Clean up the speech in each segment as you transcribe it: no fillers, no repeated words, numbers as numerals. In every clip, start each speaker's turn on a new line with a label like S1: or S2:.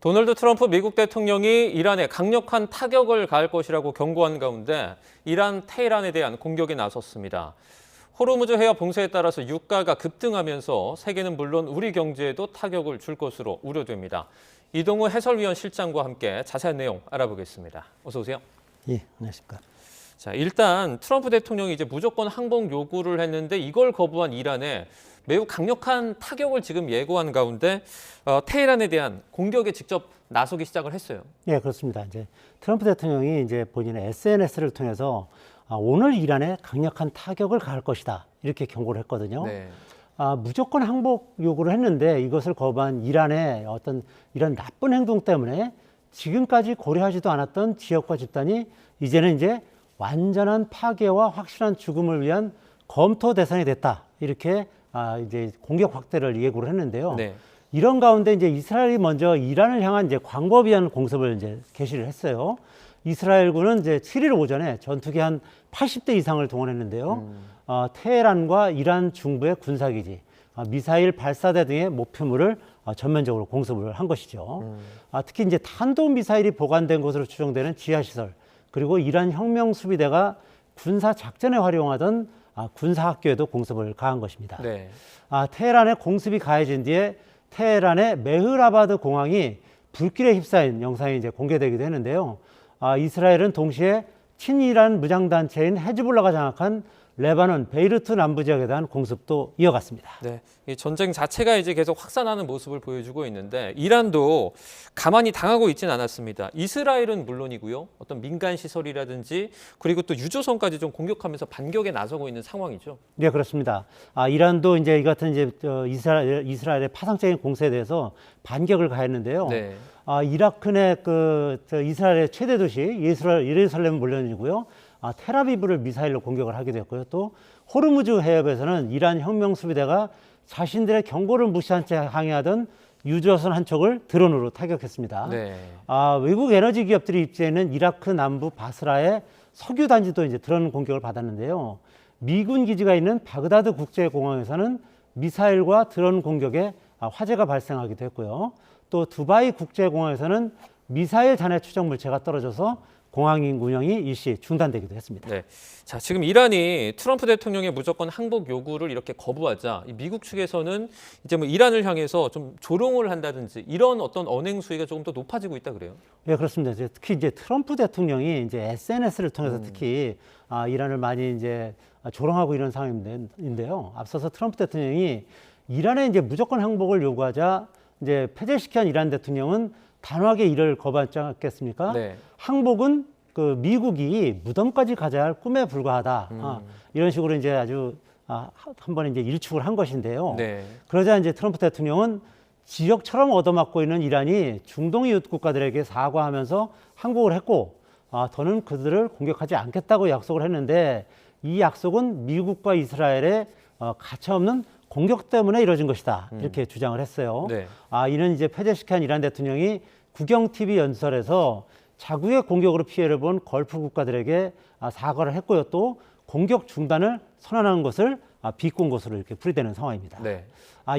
S1: 도널드 트럼프 미국 대통령이 이란에 강력한 타격을 가할 것이라고 경고한 가운데 이란 테헤란에 대한 공격에 나섰습니다. 호르무즈 해협 봉쇄에 따라서 유가가 급등하면서 세계는 물론 우리 경제에도 타격을 줄 것으로 우려됩니다. 이동우 해설위원 실장과 함께 자세한 내용 알아보겠습니다. 어서 오세요.
S2: 예, 안녕하십니까.
S1: 자, 일단 트럼프 대통령이 이제 무조건 항복 요구를 했는데 이걸 거부한 이란에 매우 강력한 타격을 지금 예고한 가운데 테헤란에 대한 공격에 직접 나서기 시작을 했어요.
S2: 예, 그렇습니다. 이제 트럼프 대통령이 이제 본인의 SNS를 통해서 오늘 이란에 강력한 타격을 가할 것이다 이렇게 경고를 했거든요.
S1: 네.
S2: 무조건 항복 요구를 했는데 이것을 거부한 이란의 어떤 이런 나쁜 행동 때문에 지금까지 고려하지도 않았던 지역과 집단이 이제는 이제 완전한 파괴와 확실한 죽음을 위한 검토 대상이 됐다 이렇게 이제 공격 확대를 예고를 했는데요.
S1: 네.
S2: 이런 가운데 이제 이스라엘이 먼저 이란을 향한 이제 광범위한 공습을 이제 개시를 했어요. 이스라엘군은 이제 7일 오전에 전투기 한 80대 이상을 동원했는데요. 테헤란과 이란 중부의 군사기지, 미사일 발사대 등의 목표물을 전면적으로 공습을 한 것이죠. 특히 이제 탄도 미사일이 보관된 것으로 추정되는 지하시설, 그리고 이란 혁명수비대가 군사 작전에 활용하던 군사학교에도 공습을 가한 것입니다.
S1: 네.
S2: 테헤란의 공습이 가해진 뒤에 테헤란의 메흐라바드 공항이 불길에 휩싸인 영상이 이제 공개되기도 했는데요. 이스라엘은 동시에 친이란 무장단체인 헤즈볼라가 장악한 레바논 베이루트 남부 지역에 대한 공습도 이어갔습니다.
S1: 네, 이 전쟁 자체가 이제 계속 확산하는 모습을 보여주고 있는데 이란도 가만히 당하고 있지는 않았습니다. 이스라엘은 물론이고요, 어떤 민간 시설이라든지 그리고 또 유조선까지 좀 공격하면서 반격에 나서고 있는 상황이죠.
S2: 네, 그렇습니다. 이란도 이제 이 같은 이제 이스라엘의 파상적인 공세에 대해서 반격을 가했는데요.
S1: 네.
S2: 이라크 내 이스라엘의 최대 도시 예루살렘은 물론이고요. 텔아비브를 미사일로 공격을 하기도 했고요. 또 호르무즈 해협에서는 이란 혁명수비대가 자신들의 경고를 무시한 채 항해하던 유조선 한 척을 드론으로 타격했습니다.
S1: 네.
S2: 외국 에너지 기업들이 입지하는 이라크 남부 바스라의 석유 단지도 이제 드론 공격을 받았는데요. 미군 기지가 있는 바그다드 국제공항에서는 미사일과 드론 공격에 화재가 발생하기도 했고요. 또 두바이 국제공항에서는 미사일 잔해 추적 물체가 떨어져서 공항 운영이 일시 중단되기도 했습니다.
S1: 네. 자, 지금 이란이 트럼프 대통령의 무조건 항복 요구를 이렇게 거부하자 미국 측에서는 이제 뭐 이란을 향해서 좀 조롱을 한다든지 이런 어떤 언행 수위가 조금 더 높아지고 있다 그래요?
S2: 네, 그렇습니다. 특히 이제 트럼프 대통령이 이제 SNS를 통해서 특히 이란을 많이 이제 조롱하고 이런 상황인데요. 앞서서 트럼프 대통령이 이란에 이제 무조건 항복을 요구하자 이제 폐쇄시킨 이란 대통령은 단호하게 이를 거부하지 않겠습니까?
S1: 네.
S2: 항복은 그 미국이 무덤까지 가져야 할 꿈에 불과하다. 이런 식으로 이제 아주 한 번에 이제 일축을 한 것인데요.
S1: 네.
S2: 그러자 이제 트럼프 대통령은 지역처럼 얻어맞고 있는 이란이 중동 이웃 국가들에게 사과하면서 항복을 했고, 더는 그들을 공격하지 않겠다고 약속을 했는데 이 약속은 미국과 이스라엘의 가차없는 공격 때문에 이뤄진 것이다. 이렇게 주장을 했어요.
S1: 네.
S2: 이는 이제 폐쇄시킨 이란 대통령이 국영 TV 연설에서 자국의 공격으로 피해를 본 걸프 국가들에게 사과를 했고요. 또 공격 중단을 선언한 것을 비꼰 것으로 이렇게 풀이되는 상황입니다.
S1: 네.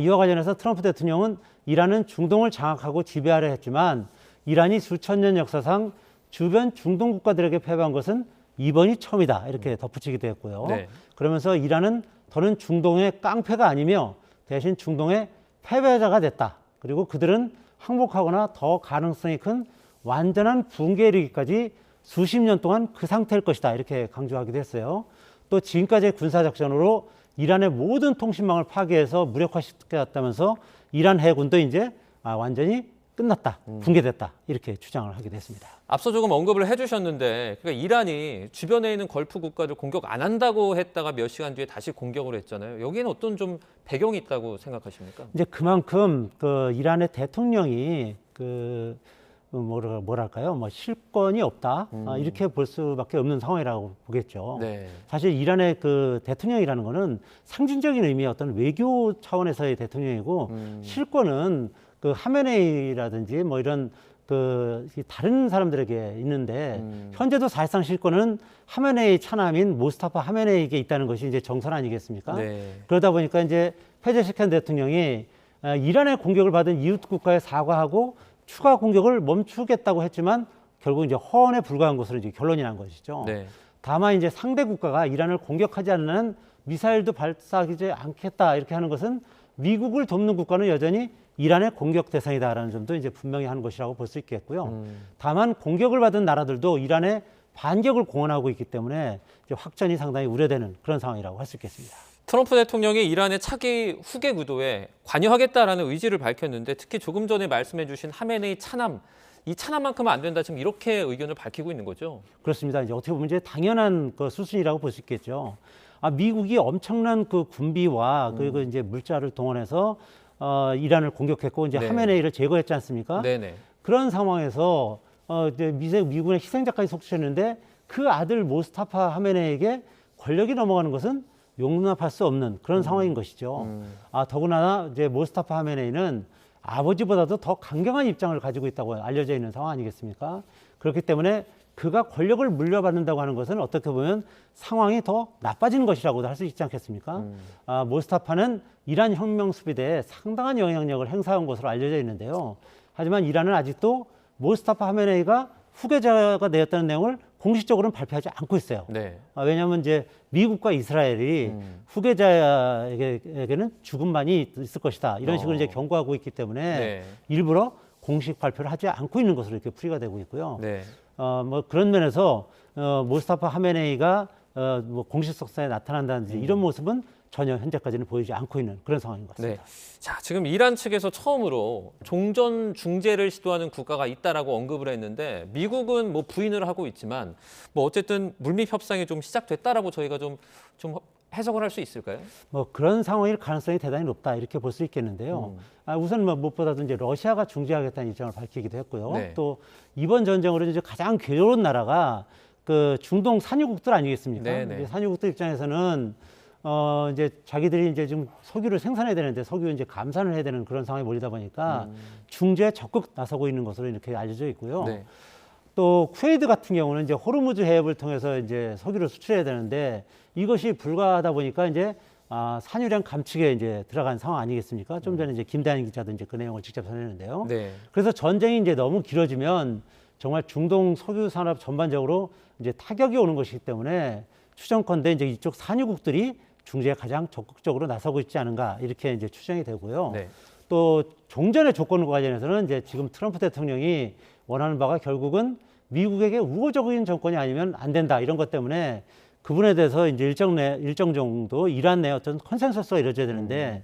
S2: 이와 관련해서 트럼프 대통령은 이란은 중동을 장악하고 지배하려 했지만 이란이 수천 년 역사상 주변 중동 국가들에게 패배한 것은 이번이 처음이다. 이렇게 덧붙이기도 했고요.
S1: 네.
S2: 그러면서 이란은 더는 중동의 깡패가 아니며 대신 중동의 패배자가 됐다. 그리고 그들은 항복하거나 더 가능성이 큰 완전한 붕괴에 이르기까지 수십 년 동안 그 상태일 것이다. 이렇게 강조하기도 했어요. 또 지금까지의 군사작전으로 이란의 모든 통신망을 파괴해서 무력화시켰다면서 이란 해군도 이제 완전히 끝났다, 붕괴됐다 이렇게 주장을 하기도 했습니다.
S1: 앞서 조금 언급을 해주셨는데 그러니까 이란이 주변에 있는 걸프 국가를 공격 안 한다고 했다가 몇 시간 뒤에 다시 공격을 했잖아요. 여기에는 어떤 좀 배경이 있다고 생각하십니까?
S2: 이제 그만큼 그 이란의 대통령이 그 뭐랄까요, 뭐 실권이 없다 이렇게 볼 수밖에 없는 상황이라고 보겠죠.
S1: 네.
S2: 사실 이란의 그 대통령이라는 거는 상징적인 의미의 어떤 외교 차원에서의 대통령이고 실권은 그 하메네이라든지 뭐 이런 그 다른 사람들에게 있는데 현재도 사실상 실권은 하메네이 차남인 모스타파 하메네이에게 있다는 것이 이제 정선 아니겠습니까?
S1: 네.
S2: 그러다 보니까 이제 페제시칸 대통령이 이란의 공격을 받은 이웃 국가에 사과하고 추가 공격을 멈추겠다고 했지만 결국 이제 허언에 불과한 것으로 이제 결론이 난 것이죠.
S1: 네.
S2: 다만 이제 상대 국가가 이란을 공격하지 않는 미사일도 발사하지 않겠다 이렇게 하는 것은 미국을 돕는 국가는 여전히 이란의 공격 대상이다라는 점도 이제 분명히 하는 것이라고 볼 수 있겠고요. 다만 공격을 받은 나라들도 이란의 반격을 공언하고 있기 때문에 이제 확전이 상당히 우려되는 그런 상황이라고 할 수 있겠습니다.
S1: 트럼프 대통령이 이란의 차기 후계 구도에 관여하겠다라는 의지를 밝혔는데 특히 조금 전에 말씀해 주신 하메네이 차남, 이 차남만큼은 안 된다 지금 이렇게 의견을 밝히고 있는 거죠.
S2: 그렇습니다. 이제 어떻게 보면 이제 당연한 그 수순이라고 볼 수 있겠죠. 미국이 엄청난 그 군비와 그리고 이제 물자를 동원해서 이란을 공격했고 이제
S1: 네.
S2: 하메네이를 제거했지 않습니까?
S1: 네네.
S2: 그런 상황에서 이제 미군의 희생자까지 속출했는데 그 아들 모스타파 하메네이에게 권력이 넘어가는 것은 용납할 수 없는 그런 상황인 것이죠. 더구나 이제 모스타파 하메네이는 아버지보다도 더 강경한 입장을 가지고 있다고 알려져 있는 상황 아니겠습니까? 그렇기 때문에 그가 권력을 물려받는다고 하는 것은 어떻게 보면 상황이 더 나빠지는 것이라고도 할 수 있지 않겠습니까? 모스타파는 이란 혁명 수비대에 상당한 영향력을 행사한 것으로 알려져 있는데요. 하지만 이란은 아직도 모스타파 하메네이가 후계자가 되었다는 내용을 공식적으로는 발표하지 않고 있어요.
S1: 네.
S2: 왜냐하면 이제 미국과 이스라엘이 후계자에게는 죽음만이 있을 것이다. 이런 식으로 이제 경고하고 있기 때문에
S1: 네.
S2: 일부러 공식 발표를 하지 않고 있는 것으로 이렇게 풀이가 되고 있고요.
S1: 네.
S2: 뭐 그런 면에서 모스타파 하메네이가 뭐 공식 석상에 나타난다든지 이런 모습은 전혀 현재까지는 보이지 않고 있는 그런 상황인 것
S1: 네.
S2: 같습니다.
S1: 자, 지금 이란 측에서 처음으로 종전 중재를 시도하는 국가가 있다라고 언급을 했는데 미국은 뭐 부인을 하고 있지만 뭐 어쨌든 물밑 협상이 좀 시작됐다라고 저희가 좀 해석을 할 수 있을까요?
S2: 뭐 그런 상황일 가능성이 대단히 높다 이렇게 볼 수 있겠는데요. 우선 뭐 무엇보다도 이제 러시아가 중재하겠다는 입장을 밝히기도 했고요.
S1: 네.
S2: 또 이번 전쟁으로 이제 가장 괴로운 나라가 그 중동 산유국들 아니겠습니까?
S1: 네네.
S2: 이제 산유국들 입장에서는 이제 자기들이 이제 지금 석유를 생산해야 되는데 석유 이제 감산을 해야 되는 그런 상황에 몰리다 보니까 중재에 적극 나서고 있는 것으로 이렇게 알려져 있고요.
S1: 네.
S2: 또 쿠웨이트 같은 경우는 이제 호르무즈 해협을 통해서 이제 석유를 수출해야 되는데 이것이 불가하다 보니까 이제 산유량 감축에 이제 들어간 상황 아니겠습니까? 좀 전에 이제 김다현 기자도 이제 그 내용을 직접 전했는데요.
S1: 네.
S2: 그래서 전쟁이 이제 너무 길어지면 정말 중동 석유 산업 전반적으로 이제 타격이 오는 것이기 때문에 추정컨대 이제 이쪽 산유국들이 중재에 가장 적극적으로 나서고 있지 않은가 이렇게 이제 추정이 되고요.
S1: 네.
S2: 또 종전의 조건과 관련해서는 이제 지금 트럼프 대통령이 원하는 바가 결국은 미국에게 우호적인 정권이 아니면 안 된다 이런 것 때문에 그분에 대해서 이제 일정 정도 이란 내 어떤 컨센서스가 이루어져야 되는데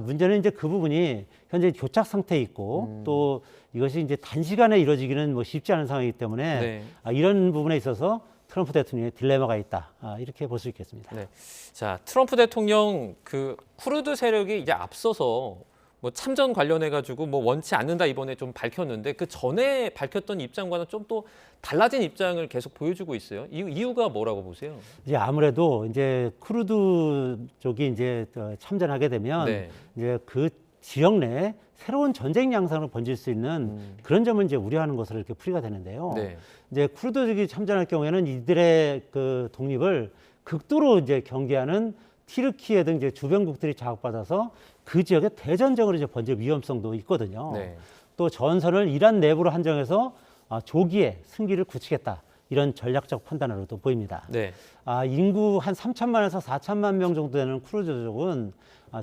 S2: 문제는 이제 그 부분이 현재 교착 상태에 있고 또 이것이 이제 단시간에 이루어지기는 뭐 쉽지 않은 상황이기 때문에
S1: 네.
S2: 이런 부분에 있어서 트럼프 대통령의 딜레마가 있다 이렇게 볼 수 있겠습니다.
S1: 네. 자, 트럼프 대통령 그 쿠르드 세력이 이제 앞서서 뭐 참전 관련해 가지고 뭐 원치 않는다 이번에 좀 밝혔는데 그 전에 밝혔던 입장과는 좀 또 달라진 입장을 계속 보여주고 있어요. 이유가 뭐라고 보세요?
S2: 이제 아무래도 이제 쿠르드 쪽이 이제 참전하게 되면
S1: 네.
S2: 이제 그 지역 내에 새로운 전쟁 양상으로 번질 수 있는 그런 점을 이제 우려하는 것으로 이렇게 풀이가 되는데요.
S1: 네.
S2: 이제 쿠르드족이 참전할 경우에는 이들의 그 독립을 극도로 이제 경계하는 튀르키예 등 이제 주변국들이 자극받아서 그 지역에 대전쟁으로 이제 번질 위험성도 있거든요.
S1: 네.
S2: 또 전선을 이란 내부로 한정해서 조기에 승기를 굳히겠다 이런 전략적 판단으로도 보입니다.
S1: 네.
S2: 인구 한 3천만에서 4천만 명 정도 되는 쿠르드족은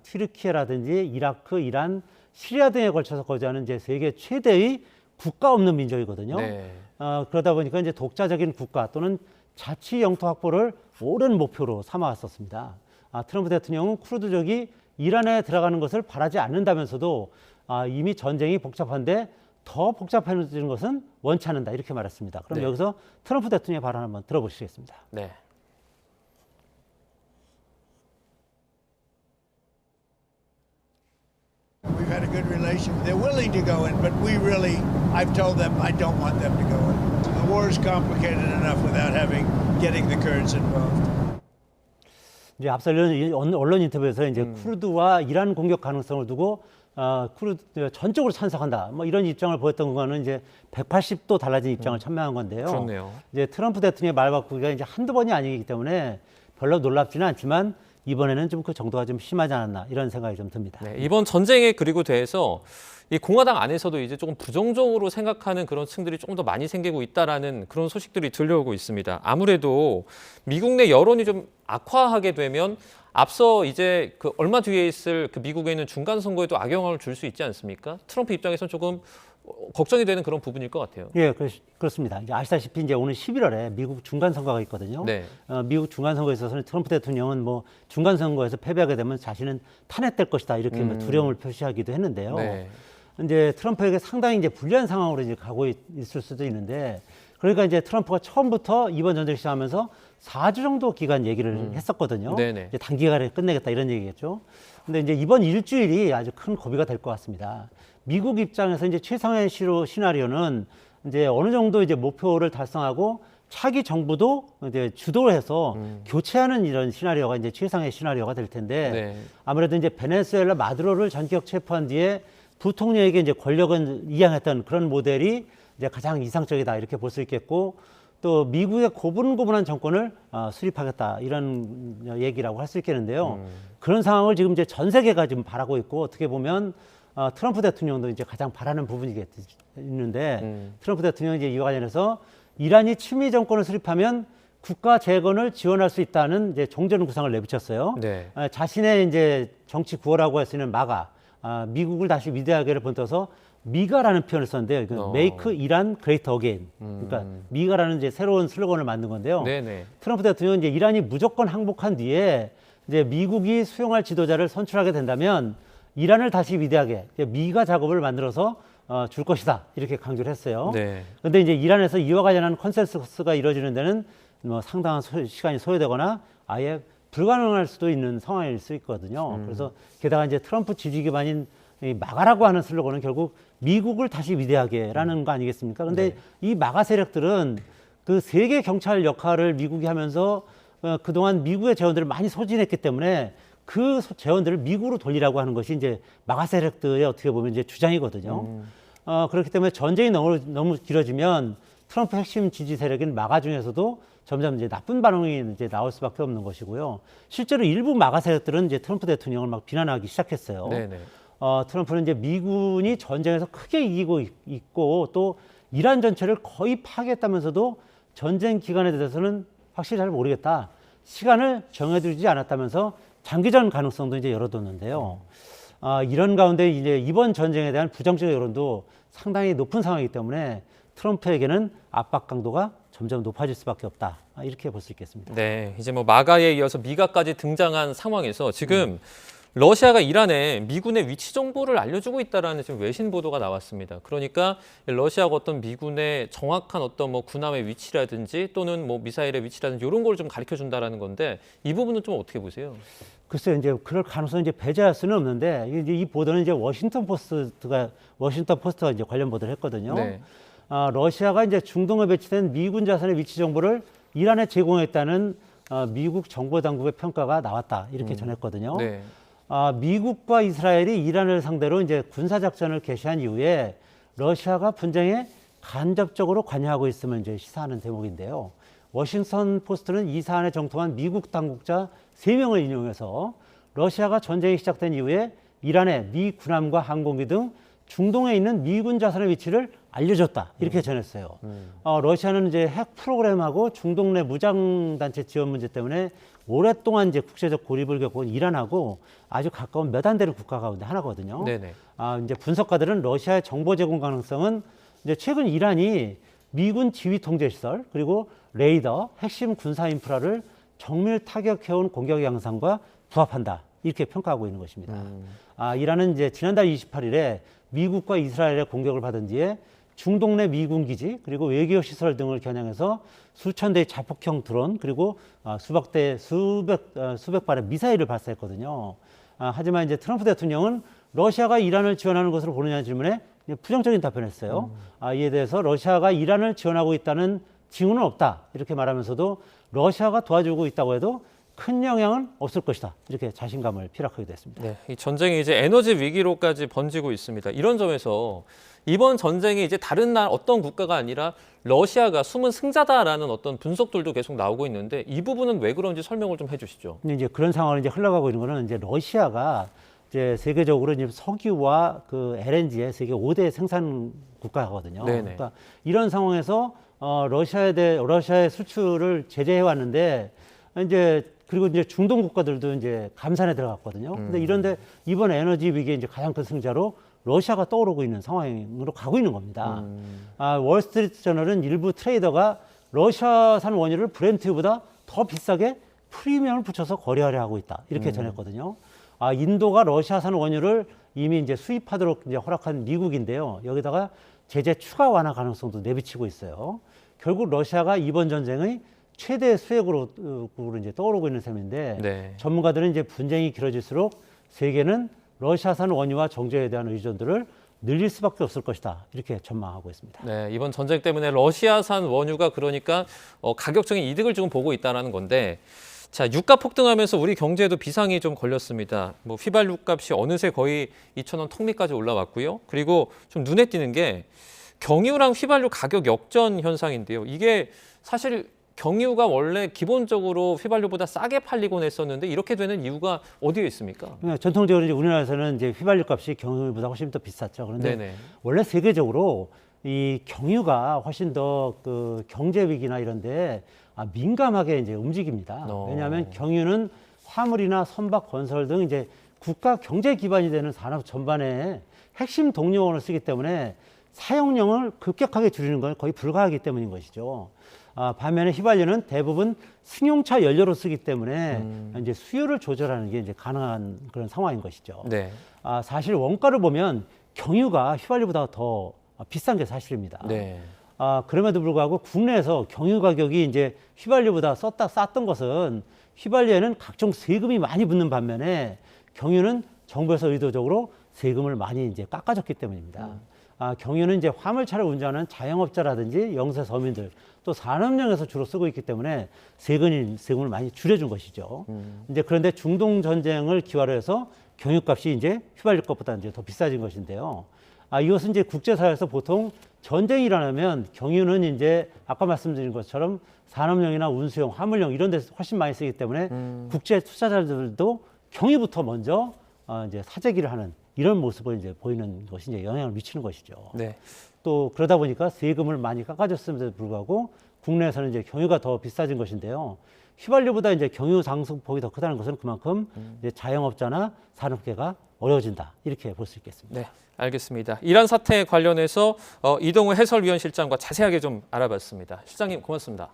S2: 튀르키예라든지 이라크, 이란, 시리아 등에 걸쳐서 거주하는 이제 세계 최대의 국가 없는 민족이거든요.
S1: 네.
S2: 그러다 보니까 이제 독자적인 국가 또는 자치 영토 확보를 오랜 목표로 삼아왔었습니다. 트럼프 대통령은 쿠르드족이 이란에 들어가는 것을 바라지 않는다면서도 이미 전쟁이 복잡한데 더 복잡해지는 것은 원치 않는다 이렇게 말했습니다. 그럼
S1: 네.
S2: 여기서 트럼프 대통령의 발언 한번 들어보시겠습니다.
S1: 네.
S3: We've had a good relation. They're willing to go in, but I've told them I don't want them to go in. The war is complicated enough without getting the Kurds involved.
S2: 이제 앞서 언론 인터뷰에서 이제 쿠르드와 이란 공격 가능성을 두고 쿠르드 전적으로 찬성한다. 뭐 이런 입장을 보였던 거는 이제 180도 달라진 입장을 천명한 건데요.
S1: 그렇네요.
S2: 이제 트럼프 대통령의 말 바꾸기가 이제 한두 번이 아니기 때문에 별로 놀랍지는 않지만 이번에는 좀 그 정도가 좀 심하지 않았나 이런 생각이 좀 듭니다.
S1: 네, 이번 전쟁에 그리고 대해서 이 공화당 안에서도 이제 조금 부정적으로 생각하는 그런 층들이 조금 더 많이 생기고 있다라는 그런 소식들이 들려오고 있습니다. 아무래도 미국 내 여론이 좀 악화하게 되면 앞서 이제 그 얼마 뒤에 있을 그 미국에 있는 중간 선거에도 악영향을 줄 수 있지 않습니까? 트럼프 입장에서는 조금 걱정이 되는 그런 부분일 것 같아요.
S2: 예, 그렇습니다. 이제 아시다시피 이제 오늘 11월에 미국 중간 선거가 있거든요.
S1: 네.
S2: 미국 중간 선거에 있어서는 트럼프 대통령은 뭐 중간 선거에서 패배하게 되면 자신은 탄핵될 것이다 이렇게 뭐 두려움을 표시하기도 했는데요.
S1: 네.
S2: 이제 트럼프에게 상당히 이제 불리한 상황으로 이제 가고 있을 수도 있는데, 그러니까 이제 트럼프가 처음부터 이번 전쟁 시작하면서 4주 정도 기간 얘기를 했었거든요.
S1: 네네.
S2: 이제 단기간에 끝내겠다 이런 얘기겠죠. 근데 이제 이번 일주일이 아주 큰 고비가 될 것 같습니다. 미국 입장에서 이제 최상의 시나리오는 이제 어느 정도 이제 목표를 달성하고 차기 정부도 이제 주도를 해서 교체하는 이런 시나리오가 이제 최상의 시나리오가 될 텐데,
S1: 네.
S2: 아무래도 이제 베네수엘라 마두로를 전격 체포한 뒤에 부통령에게 이제 권력을 이양했던 그런 모델이 이제 가장 이상적이다 이렇게 볼 수 있겠고, 또 미국의 고분고분한 정권을 수립하겠다 이런 얘기라고 할 수 있겠는데요. 그런 상황을 지금 이제 전 세계가 지금 바라고 있고, 어떻게 보면 트럼프 대통령도 이제 가장 바라는 부분이 있는데, 트럼프 대통령이 이제 이와 관련해서 이란이 친미 정권을 수립하면 국가 재건을 지원할 수 있다는 이제 종전 구상을 내비쳤어요.
S1: 네.
S2: 자신의 이제 정치 구호라고 할 수 있는 마가, 미국을 다시 위대하게를 번떠서 미가라는 표현을 썼는데요. 이건 Make Iran Great Again. 그러니까 미가라는 이제 새로운 슬로건을 만든 건데요.
S1: 네네.
S2: 트럼프 대통령은 이제 이란이 무조건 항복한 뒤에 이제 미국이 수용할 지도자를 선출하게 된다면 이란을 다시 위대하게 미가 작업을 만들어서 줄 것이다 이렇게 강조를 했어요.
S1: 네.
S2: 그런데 이제 이란에서 이와 관련한 컨센서스가 이루어지는 데는 뭐 상당한 시간이 소요되거나 아예 불가능할 수도 있는 상황일 수 있거든요. 그래서 게다가 이제 트럼프 지지 기반인 이 마가라고 하는 슬로건은 결국 미국을 다시 위대하게라는 거 아니겠습니까? 그런데 이 마가 세력들은 그 세계 경찰 역할을 미국이 하면서 그동안 미국의 재원들을 많이 소진했기 때문에 그 재원들을 미국으로 돌리라고 하는 것이 이제 마가 세력들의 어떻게 보면 이제 주장이거든요. 그렇기 때문에 전쟁이 너무 길어지면 트럼프 핵심 지지 세력인 마가 중에서도 점점 이제 나쁜 반응이 이제 나올 수밖에 없는 것이고요. 실제로 일부 마가 세력들은 이제 트럼프 대통령을 막 비난하기 시작했어요.
S1: 네네.
S2: 트럼프는 이제 미군이 전쟁에서 크게 이기고 있고 또 이란 전체를 거의 파괴했다면서도 전쟁 기간에 대해서는 확실히 잘 모르겠다. 시간을 정해두지 않았다면서 장기전 가능성도 이제 열어뒀는데요. 이런 가운데 이제 이번 전쟁에 대한 부정적 여론도 상당히 높은 상황이기 때문에 트럼프에게는 압박 강도가 점점 높아질 수밖에 없다. 이렇게 볼 수 있겠습니다.
S1: 네, 이제 뭐 마가에 이어서 미가까지 등장한 상황에서 지금 러시아가 이란에 미군의 위치 정보를 알려주고 있다라는 지금 외신 보도가 나왔습니다. 그러니까 러시아가 어떤 미군의 정확한 어떤 뭐 군함의 위치라든지 또는 뭐 미사일의 위치라든지 이런 걸 좀 가르쳐 준다라는 건데 이 부분은 좀 어떻게 보세요?
S2: 글쎄요, 이제 그럴 가능성은 이제 배제할 수는 없는데 이 보도는 이제 워싱턴 포스트가 이제 관련 보도를 했거든요.
S1: 네.
S2: 러시아가 이제 중동에 배치된 미군 자산의 위치 정보를 이란에 제공했다는 미국 정보 당국의 평가가 나왔다 이렇게 전했거든요.
S1: 네.
S2: 미국과 이스라엘이 이란을 상대로 이제 군사 작전을 개시한 이후에 러시아가 분쟁에 간접적으로 관여하고 있음을 이제 시사하는 대목인데요. 워싱턴 포스트는 이 사안에 정통한 미국 당국자 3명을 인용해서 러시아가 전쟁이 시작된 이후에 이란의 미 군함과 항공기 등 중동에 있는 미군 자산의 위치를 알려줬다 이렇게 전했어요. 러시아는 이제 핵 프로그램하고 중동 내 무장단체 지원 문제 때문에 오랫동안 이제 국제적 고립을 겪은 이란하고 아주 가까운 몇 안 되는 국가 가운데 하나거든요.
S1: 네네.
S2: 이제 분석가들은 러시아의 정보 제공 가능성은 이제 최근 이란이 미군 지휘 통제 시설 그리고 레이더, 핵심 군사 인프라를 정밀 타격해온 공격 양상과 부합한다 이렇게 평가하고 있는 것입니다. 이란은 이제 지난달 28일에 미국과 이스라엘의 공격을 받은 뒤에 중동 내 미군 기지 그리고 외교 시설 등을 겨냥해서 수천 대의 자폭형 드론 그리고 수백 발의 미사일을 발사했거든요. 하지만 이제 트럼프 대통령은 러시아가 이란을 지원하는 것으로 보느냐는 질문에 부정적인 답변했어요. 이에 대해서 러시아가 이란을 지원하고 있다는 징후는 없다 이렇게 말하면서도 러시아가 도와주고 있다고 해도 큰 영향은 없을 것이다 이렇게 자신감을 피력하기도 했습니다.
S1: 네, 이 전쟁이 이제 에너지 위기로까지 번지고 있습니다. 이런 점에서 이번 전쟁이 이제 다른 어떤 국가가 아니라 러시아가 숨은 승자다라는 어떤 분석들도 계속 나오고 있는데 이 부분은 왜 그런지 설명을 좀 해주시죠.
S2: 근데 이제 그런 상황을 이제 흘러가고 있는 거는 이제 러시아가 이제 세계적으로 이제 석유와 그 LNG의 세계 5대 생산 국가거든요.
S1: 네네.
S2: 그러니까 이런 상황에서 러시아의 수출을 제재해 왔는데 이제 그리고 이제 중동 국가들도 이제 감산에 들어갔거든요. 근데 이런데 이번 에너지 위기의 이제 가장 큰 승자로 러시아가 떠오르고 있는 상황으로 가고 있는 겁니다. 월스트리트 저널은 일부 트레이더가 러시아산 원유를 브렌트보다 더 비싸게 프리미엄을 붙여서 거래하려 하고 있다. 이렇게 전했거든요. 인도가 러시아산 원유를 이미 이제 수입하도록 이제 허락한 미국인데요. 여기다가 제재 추가 완화 가능성도 내비치고 있어요. 결국 러시아가 이번 전쟁의 최대 수혜국으로 이제 떠오르고 있는 셈인데
S1: 네.
S2: 전문가들은 이제 분쟁이 길어질수록 세계는 러시아산 원유와 정제에 대한 의존도를 늘릴 수밖에 없을 것이다. 이렇게 전망하고 있습니다.
S1: 네, 이번 전쟁 때문에 러시아산 원유가 그러니까 가격적인 이득을 지금 보고 있다는 건데 자, 유가 폭등하면서 우리 경제에도 비상이 좀 걸렸습니다. 뭐 휘발유 값이 어느새 거의 2,000원 턱밑까지 올라왔고요. 그리고 좀 눈에 띄는 게 경유랑 휘발유 가격 역전 현상인데요. 이게 사실 경유가 원래 기본적으로 휘발유보다 싸게 팔리곤 했었는데 이렇게 되는 이유가 어디에 있습니까?
S2: 전통적으로 이제 우리나라에서는 이제 휘발유 값이 경유보다 훨씬 더 비쌌죠. 그런데
S1: 네네.
S2: 원래 세계적으로 이 경유가 훨씬 더 그 경제 위기나 이런데 민감하게 이제 움직입니다. 왜냐하면 경유는 화물이나 선박, 건설 등 이제 국가 경제 기반이 되는 산업 전반에 핵심 동력원을 쓰기 때문에 사용량을 급격하게 줄이는 건 거의 불가하기 때문인 것이죠. 반면에 휘발유는 대부분 승용차 연료로 쓰기 때문에 이제 수요를 조절하는 게 이제 가능한 그런 상황인 것이죠.
S1: 네.
S2: 사실 원가를 보면 경유가 휘발유보다 더 비싼 게 사실입니다.
S1: 네.
S2: 그럼에도 불구하고 국내에서 경유 가격이 이제 휘발유보다 쌌던 것은 휘발유에는 각종 세금이 많이 붙는 반면에 경유는 정부에서 의도적으로 세금을 많이 이제 깎아줬기 때문입니다. 경유는 이제 화물차를 운전하는 자영업자라든지 영세 서민들 또 산업용에서 주로 쓰고 있기 때문에 세금을 많이 줄여준 것이죠. 이제 그런데 중동 전쟁을 기화로 해서 경유값이 이제 휘발유 값보다 이제 더 비싸진 것인데요. 이것은 이제 국제사회에서 보통 전쟁이 일어나면 경유는 이제 아까 말씀드린 것처럼 산업용이나 운수용, 화물용 이런 데서 훨씬 많이 쓰기 때문에 국제 투자자들도 경유부터 먼저 이제 사재기를 하는 이런 모습을 이제 보이는 것이 이제 영향을 미치는 것이죠.
S1: 네.
S2: 또 그러다 보니까 세금을 많이 깎아줬음에도 불구하고 국내에서는 이제 경유가 더 비싸진 것인데요. 휘발유보다 이제 경유 상승폭이 더 크다는 것은 그만큼 이제 자영업자나 산업계가 어려워진다 이렇게 볼 수 있겠습니다.
S1: 네, 알겠습니다. 이란 사태 관련해서 이동우 해설위원 실장과 자세하게 좀 알아봤습니다. 실장님 고맙습니다.